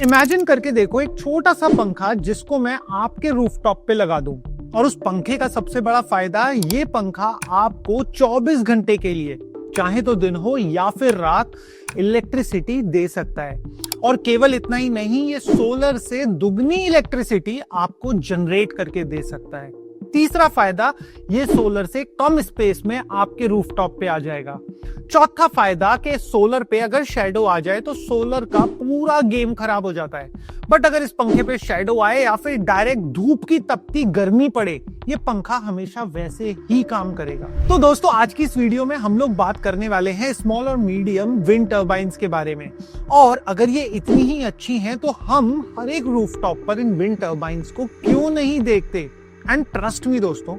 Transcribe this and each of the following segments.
Imagine करके देखो एक छोटा सा पंखा जिसको मैं आपके रूफटॉप पे लगा दूं और उस पंखे का सबसे बड़ा फायदा, ये पंखा आपको 24 घंटे के लिए, चाहे तो दिन हो या फिर रात, इलेक्ट्रिसिटी दे सकता है। और केवल इतना ही नहीं, ये सोलर से दुगनी इलेक्ट्रिसिटी आपको जनरेट करके दे सकता है। तीसरा फायदा, ये सोलर से कम स्पेस में आपके रूफटॉप पे आ जाएगा। चौथा फायदा कि सोलर पे अगर शैडो आ जाए तो सोलर का पूरा गेम खराब हो जाता है। बट अगर इस पंखे पे शैडो आए या फिर डायरेक्ट धूप की तपती गर्मी पड़े, ये पंखा हमेशा वैसे ही काम करेगा। तो दोस्तों, आज की इस वीडियो में हम लोग बात करने वाले हैं स्मॉल और मीडियम विंड टर्बाइन्स के बारे में। और अगर ये इतनी ही अच्छी हैं तो हम हर एक रूफटॉप पर इन विंड टर्बाइन्स को क्यों नहीं देखते। एंड ट्रस्ट मी दोस्तों,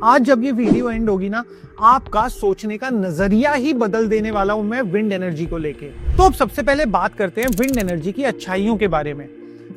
आज जब ये वीडियो एंड होगी ना, आपका सोचने का नजरिया ही बदल देने वाला हूं मैं विंड एनर्जी को लेके। तो अब सबसे पहले बात करते हैं विंड एनर्जी की अच्छाइयों के बारे में।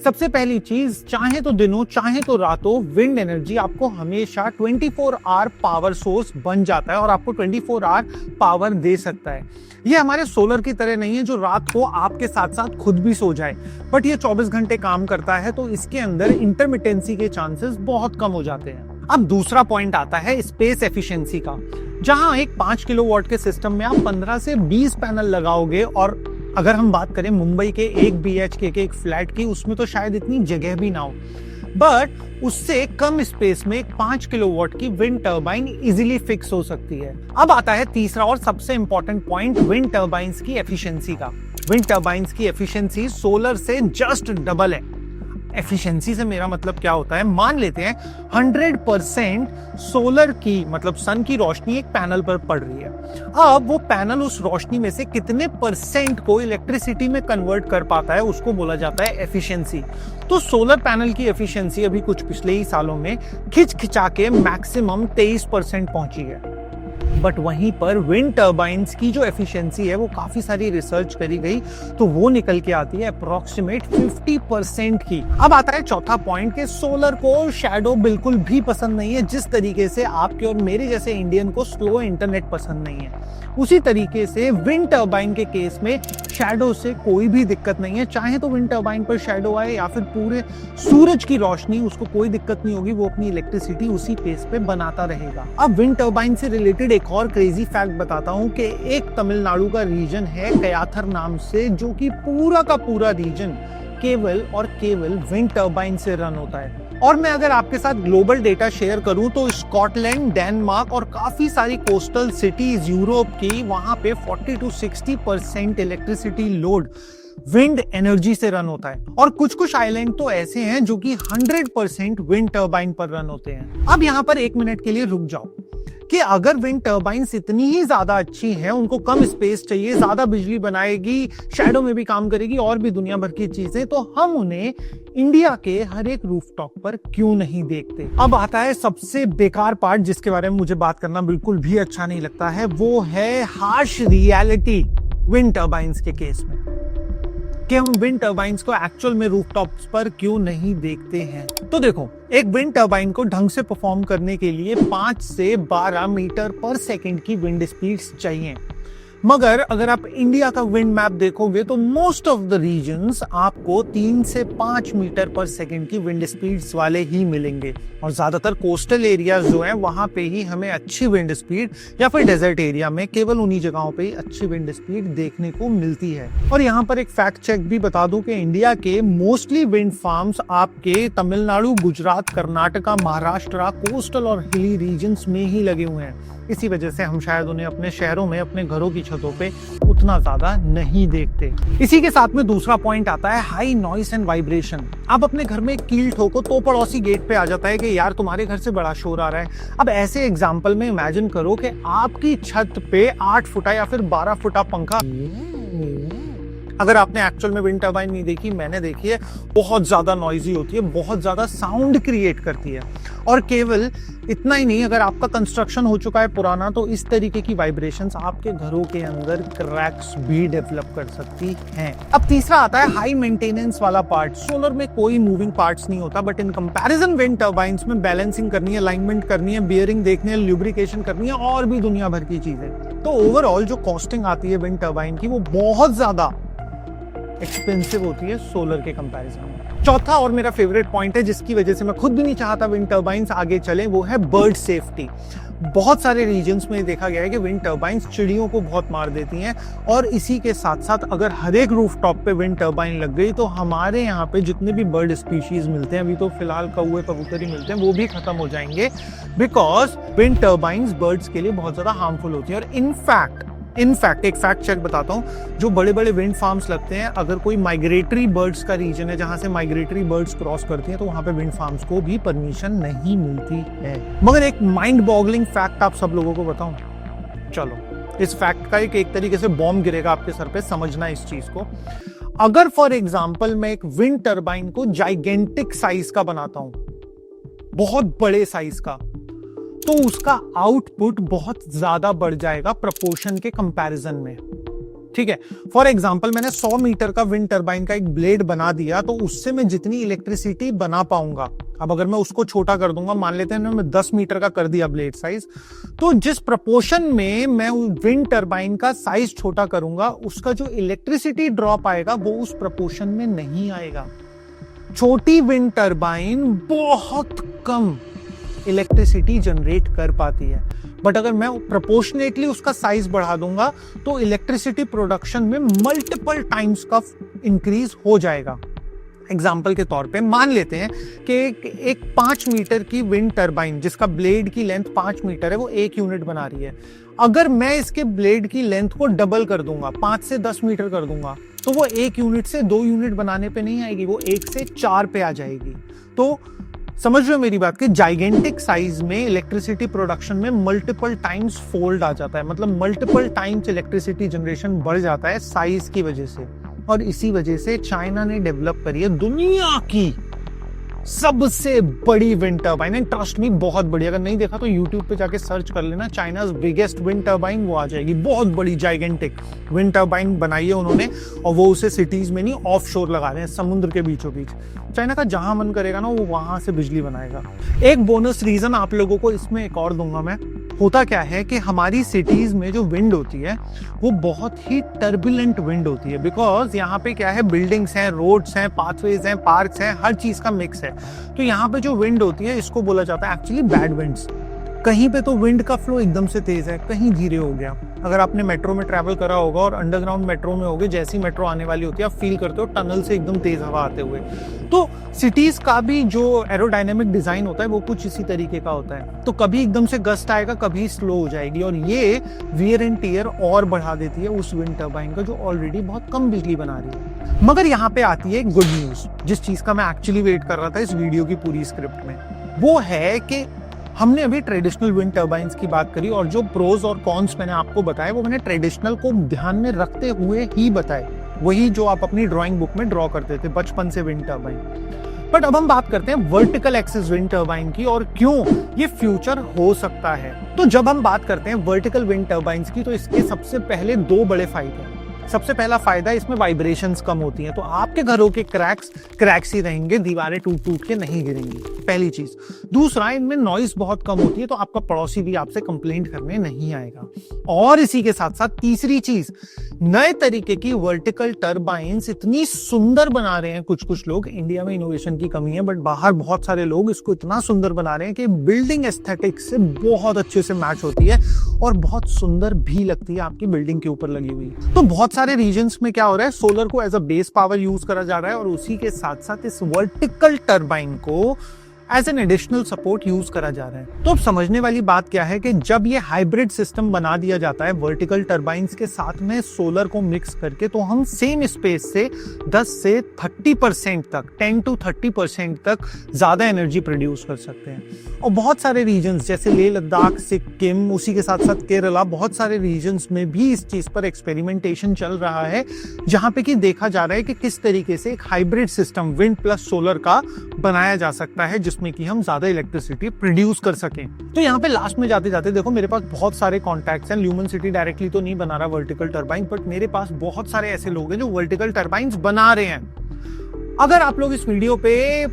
सबसे पहली चीज, चाहे तो दिनों चाहे तो रातों, विंड एनर्जी आपको हमेशा 24 आवर पावर सोर्स बन जाता है और आपको 24 आवर पावर दे सकता है। ये हमारे सोलर की तरह नहीं है जो रात को आपके साथ साथ खुद भी सो जाए, बट ये 24 घंटे काम करता है, तो इसके अंदर इंटरमिटेंसी के चांसेस बहुत कम हो जाते हैं। अब दूसरा पॉइंट आता है स्पेस एफिशिएंसी का। जहां एक 5 किलोवाट के सिस्टम में आप 15 से 20 पैनल लगाओगे, और अगर हम बात करें मुंबई के 1 BHK के एक फ्लैट की, उसमें तो शायद इतनी जगह भी ना हो, बट उससे कम स्पेस में एक 5 किलोवाट की विंड टर्बाइन इजीली फिक्स हो सकती है। अब आता है तीसरा और सबसे इंपॉर्टेंट पॉइंट, विंड टर्बाइन्स की एफिशिएंसी का। विंड टर्बाइन्स की एफिशिएंसी सोलर से जस्ट डबल है। एफिशिएंसी से मेरा मतलब क्या होता है, मान लेते हैं 100% सोलर की, मतलब सन की रोशनी एक पैनल पर पड़ रही है। अब वो पैनल उस रोशनी में से कितने परसेंट को इलेक्ट्रिसिटी में कन्वर्ट कर पाता है, उसको बोला जाता है एफिशिएंसी। तो सोलर पैनल की एफिशिएंसी अभी कुछ पिछले ही सालों में खिंचा के मैक्सिमम 23% पहुंची है। बट वहीं पर विंड टर्बाइन्स की जो एफिशिएंसी है, वो काफी सारी रिसर्च करी गई तो वो निकल के आती है अप्रोक्सीमेट 50% की। अब आता है चौथा पॉइंट कि सोलर को शैडो बिल्कुल भी पसंद नहीं है। जिस तरीके से आपके और मेरे जैसे इंडियन को स्लो इंटरनेट पसंद नहीं है, उसी तरीके से विंड टर्बाइन के केस में शैडो से कोई भी दिक्कत नहीं है। चाहे तो विंड टर्बाइन पर शैडो आए या फिर पूरे सूरज की रोशनी, उसको कोई दिक्कत नहीं होगी, वो अपनी इलेक्ट्रिसिटी उसी पेस पे बनाता रहेगा। अब विंड टर्बाइन से रिलेटेड एक और क्रेजी फैक्ट बताता हूं कि एक तमिलनाडु का रीजन है कयाथर नाम से, जो कि पूरा का पूरा रीजन केवल और केवल विंड टर्बाइन से रन होता है। और मैं अगर आपके साथ ग्लोबल डेटा शेयर करूं तो स्कॉटलैंड, डेनमार्क और काफी सारी कोस्टल सिटीज यूरोप की, वहां पे 40 to 60% electricity load wind energy से रन होता है। और कुछ कुछ आइलैंड तो ऐसे हैं जो कि 100% विंड टर्बाइन पर रन होते हैं। अब यहां पर 1 मिनट के लिए रुक जाओ कि अगर विंड टर्बाइन्स इतनी ही ज्यादा अच्छी हैं, उनको कम स्पेस चाहिए, ज्यादा बिजली बनाएगी, शैडो में भी काम करेगी और भी दुनिया भर की चीजें, तो हम उन्हें इंडिया के हर एक रूफटॉप पर क्यों नहीं देखते। अब आता है सबसे बेकार पार्ट, जिसके बारे में मुझे बात करना बिल्कुल भी अच्छा नहीं लगता है, वो है हार्श रियलिटी विंड टर्बाइन्स के केस में, कि हम विंड टर्बाइन्स को एक्चुअल में रूफटॉप्स पर क्यों नहीं देखते हैं। तो देखो, एक विंड टर्बाइन को ढंग से परफॉर्म करने के लिए 5 से 12 मीटर पर सेकंड की विंड स्पीड्स चाहिए। मगर अगर आप इंडिया का विंड मैप देखोगे तो मोस्ट ऑफ द रीजन्स आपको 3 से 5 मीटर पर सेकंड की विंड स्पीड्स वाले ही मिलेंगे। और ज्यादातर कोस्टल एरियाज जो हैं, वहां पे ही हमें अच्छी विंड स्पीड, या फिर डेजर्ट एरिया में केवल उन्हीं जगहों पे ही अच्छी विंड स्पीड देखने को मिलती है। और यहाँ पर एक फैक्ट चेक भी बता दूं कि इंडिया के मोस्टली विंड फार्म्स आपके तमिलनाडु, गुजरात, कर्नाटका, महाराष्ट्र, कोस्टल और हिली रीजन्स में ही लगे हुए हैं। इसी वजह से हम शायद उन्हें अपने शहरों में, अपने घरों की छतों पे उतना ज्यादा नहीं देखते। इसी के साथ में दूसरा पॉइंट आता है हाई नॉइस एंड वाइब्रेशन। आप अपने घर में कील ठोको तो पड़ोसी गेट पे आ जाता है कि यार तुम्हारे घर से बड़ा शोर आ रहा है। अब ऐसे एग्जाम्पल में इमेजिन करो कि आपकी छत पे 8 फुटा या फिर 12 फुटा पंखा, अगर आपने एक्चुअल में विंड टर्बाइन नहीं देखी, मैंने देखी है, बहुत ज्यादा नॉइजी होती है, बहुत ज्यादा साउंड क्रिएट करती है। और केवल इतना ही नहीं, अगर आपका कंस्ट्रक्शन हो चुका है पुराना, तो इस तरीके की वाइब्रेशंस आपके घरों के अंदर क्रैक्स भी डेवलप कर सकती हैं। अब तीसरा आता है हाई मेंटेनेंस वाला पार्ट। सोलर में कोई मूविंग पार्ट्स नहीं होता, but in comparison wind turbines में बैलेंसिंग करनी है, अलाइनमेंट करनी है, बियरिंग देखनी है, ल्यूब्रिकेशन करनी है और भी दुनिया भर की चीजें। तो ओवरऑल जो कॉस्टिंग आती है विंड टर्बाइन की, वो बहुत ज्यादा एक्सपेंसिव होती है सोलर के कंपैरिजन में। चौथा और मेरा फेवरेट पॉइंट है जिसकी वजह से मैं खुद भी नहीं चाहता विंड टर्बाइंस आगे चले, वो है बर्ड सेफ्टी। बहुत सारे रीजन्स में देखा गया है कि विंड टर्बाइंस चिड़ियों को बहुत मार देती हैं, और इसी के साथ साथ अगर हर एक रूफटॉप पे विंड टर्बाइन लग गई तो हमारे यहाँ पे जितने भी बर्ड स्पीशीज मिलते हैं, अभी तो फिलहाल कौवे कबूतर ही मिलते हैं, वो भी खत्म हो जाएंगे, बिकॉज विंड टर्बाइंस बर्ड्स के लिए बहुत ज्यादा हार्मफुल होती है। और इनफैक्ट एक फैक्ट चेक बताता हूँ, जो बड़े बड़े विंड फार्म्स लगते हैं, अगर कोई माइग्रेटरी बर्ड्स का रीजन है जहां से माइग्रेटरी बर्ड्स क्रॉस करती हैं, तो वहां पे विंड फार्म्स को भी परमिशन नहीं मिलती है। मगर एक माइंड बॉगलिंग फैक्ट आप सब लोगों को बताऊं, चलो इस फैक्ट का एक तरीके से बॉम्ब गिरेगा आपके सर पे, समझना इस चीज को। अगर फॉर एग्जाम्पल मैं एक विंड टर्बाइन को जाइगेंटिक साइज का बनाता हूं, बहुत बड़े साइज का, तो उसका आउटपुट बहुत ज्यादा बढ़ जाएगा प्रोपोर्शन के कंपैरिजन में। ठीक है, फॉर एग्जांपल मैंने 100 मीटर का विंड टर्बाइन का एक ब्लेड बना दिया, तो उससे मैं जितनी इलेक्ट्रिसिटी बना पाऊंगा, अब अगर मैं उसको छोटा कर दूंगा, मान लेते हैं मैं 10 मीटर का कर दिया ब्लेड साइज, तो जिस प्रोपोर्शन में मैं विंड टर्बाइन का साइज छोटा करूंगा, उसका जो इलेक्ट्रिसिटी ड्रॉप आएगा वो उस प्रोपोर्शन में नहीं आएगा। छोटी विंड टर्बाइन बहुत कम इलेक्ट्रिसिटी जनरेट कर पाती है, बट अगर मैं प्रोपोर्शनेटली उसका साइज बढ़ा दूंगा तो इलेक्ट्रिसिटी प्रोडक्शन में मल्टीपल टाइम्स का इंक्रीज हो जाएगा। एग्जाम्पल के तौर पे मान लेते हैं कि एक 5 मीटर की विंड टर्बाइन जिसका ब्लेड की लेंथ 5 मीटर है, वो 1 यूनिट बना रही है। अगर मैं इसके ब्लेड की लेंथ को डबल कर दूंगा, 5 से 10 मीटर कर दूंगा, तो वो 1 यूनिट से 2 यूनिट बनाने पे नहीं आएगी, वो 1 से 4 पे आ जाएगी। तो समझ रहे हो मेरी बात कि जाइगेंटिक साइज में इलेक्ट्रिसिटी प्रोडक्शन में मल्टीपल टाइम्स फोल्ड आ जाता है, मतलब मल्टीपल टाइम्स इलेक्ट्रिसिटी जनरेशन बढ़ जाता है साइज की वजह से। और इसी वजह से चाइना ने डेवलप करी है दुनिया की सबसे बड़ी wind turbine, and trust me बहुत बड़ी। अगर नहीं देखा तो यूट्यूब पे जाके सर्च कर लेना, चाइनाज बिगेस्ट विंड टर्बाइन, वो आ जाएगी। बहुत बड़ी जाइगेंटिक विंड टर्बाइन बनाई है उन्होंने, और वो उसे सिटीज में नहीं ऑफ शोर लगा रहे हैं, समुद्र के बीचों बीच। चाइना का जहां मन करेगा ना, वो वहां से बिजली बनाएगा। एक बोनस रीजन आप लोगों को इसमें एक और दूंगा मैं। होता क्या है कि हमारी सिटीज में जो विंड होती है वो बहुत ही टर्बुलेंट विंड होती है, बिकॉज यहाँ पे क्या है, बिल्डिंग्स हैं, रोड्स हैं, पाथवेज हैं, पार्क्स हैं, हर चीज का मिक्स है। तो यहाँ पे जो विंड होती है, इसको बोला जाता है एक्चुअली बैड विंड्स। कहीं पे तो विंड का फ्लो एकदम से तेज है, कहीं धीरे हो गया। अगर आपने मेट्रो में ट्रैवल करा होगा और अंडरग्राउंड मेट्रो में होगे, जैसी मेट्रो आने वाली होती है आप फील करते हो टनल से एकदम तेज हवा आते हुए। तो सिटीज का भी जो एरोडायनेमिक डिजाइन होता है वो कुछ इसी तरीके का होता है। तो कभी एकदम से गस्ट आएगा, कभी स्लो हो जाएगी, और ये वियर एंड टियर और बढ़ा देती है उस विंड टर्बाइन का जो ऑलरेडी बहुत कम बिजली बना रही है। मगर यहाँ पे आती है गुड न्यूज, जिस चीज का मैं एक्चुअली वेट कर रहा था इस वीडियो की पूरी स्क्रिप्ट में। वो है कि हमने अभी ट्रेडिशनल विंड टर्बाइंस की बात करी, और जो प्रोज और कॉन्स मैंने आपको बताए वो मैंने ट्रेडिशनल को ध्यान में रखते हुए ही बताए, वही जो आप अपनी ड्राइंग बुक में ड्रॉ करते थे बचपन से विंड टर्बाइन। बट अब हम बात करते हैं वर्टिकल एक्सिस विंड टर्बाइन की, और क्यों ये फ्यूचर हो सकता है। तो जब हम बात करते हैं वर्टिकल विंड टर्बाइंस की, तो इसके सबसे पहले 2 बड़े फायदे हैं। सबसे पहला फायदा, इसमें वाइब्रेशंस कम होती हैं, तो आपके घरों के क्रैक्स ही रहेंगे, दीवारें टूट के नहीं गिरेंगी, पहली चीज। दूसरा, इनमें नॉइज बहुत कम होती है, तो आपका पड़ोसी भी आपसे कंप्लेंट करने नहीं आएगा। और इसी के साथ साथ तीसरी चीज, नए तरीके की वर्टिकल टर्बाइंस इतनी सुंदर बना रहे हैं कुछ लोग, इंडिया में इनोवेशन की कमी है, बट बाहर बहुत सारे लोग इसको इतना सुंदर बना रहे हैं कि बिल्डिंग एस्थेटिक्स से बहुत अच्छे से मैच होती है और बहुत सुंदर भी लगती है आपकी बिल्डिंग के ऊपर लगी हुई। तो बहुत सारे रीजन्स में क्या हो रहा है, सोलर को as a base power use करा जा रहा है, और उसी के साथ साथ इस वर्टिकल टर्बाइन को as an additional support use करा जा रहा है। तो अब समझने वाली बात क्या है कि जब ये हाइब्रिड सिस्टम बना दिया जाता है वर्टिकल टर्बाइंस के साथ में सोलर को मिक्स करके, तो हम सेम स्पेस से 10 से 30% तक, 10 to 30% तक ज्यादा एनर्जी प्रोड्यूस कर सकते हैं। और बहुत सारे रीजन्स जैसे लेह लद्दाख, सिक्किम, उसी के साथ साथ केरला, बहुत सारे रीजन्स में भी इस चीज पर एक्सपेरिमेंटेशन चल रहा है, जहां पे कि देखा जा रहा है कि किस तरीके से एक hybrid system wind plus solar का बनाया जा सकता है, जिसमें कि हम ज्यादा इलेक्ट्रिसिटी प्रोड्यूस कर सकें। तो यहाँ पे लास्ट में जाते जाते देखो, मेरे पास बहुत सारे कॉन्टैक्ट्स हैं। ल्यूमन सिटी डायरेक्टली तो नहीं बना रहा वर्टिकल टर्बाइन, बट मेरे पास बहुत सारे ऐसे लोग हैं जो वर्टिकल टर्बाइंस बना रहे हैं। अगर आप लोग इस वीडियो पे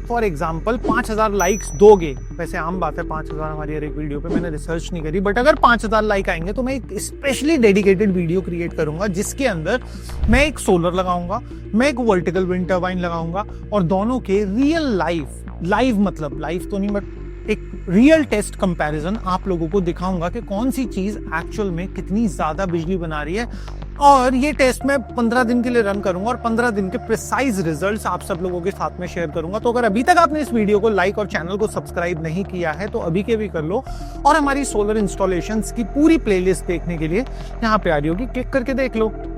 फॉर एग्जांपल 5000 लाइक्स दोगे, वैसे आम बात है 5000 हमारी हर एक वीडियो पे, मैंने रिसर्च नहीं करी, बट अगर 5000 लाइक आएंगे तो मैं एक स्पेशली डेडिकेटेड वीडियो क्रिएट करूंगा जिसके अंदर मैं एक सोलर लगाऊंगा, मैं एक वर्टिकल विंड टर्बाइन लगाऊंगा और दोनों के रियल लाइव मतलब लाइव तो नहीं बट एक रियल टेस्ट कंपैरिजन आप लोगों को दिखाऊंगा कि कौन सी चीज एक्चुअल में कितनी ज्यादा बिजली बना रही है। और ये टेस्ट मैं 15 दिन के लिए रन करूंगा और 15 दिन के प्रिसाइज रिजल्ट्स आप सब लोगों के साथ में शेयर करूंगा। तो अगर अभी तक आपने इस वीडियो को लाइक और चैनल को सब्सक्राइब नहीं किया है तो अभी के भी कर लो, और हमारी सोलर इंस्टॉलेशंस की पूरी प्लेलिस्ट देखने के लिए यहाँ पे आ रही होगी, क्लिक करके देख लो।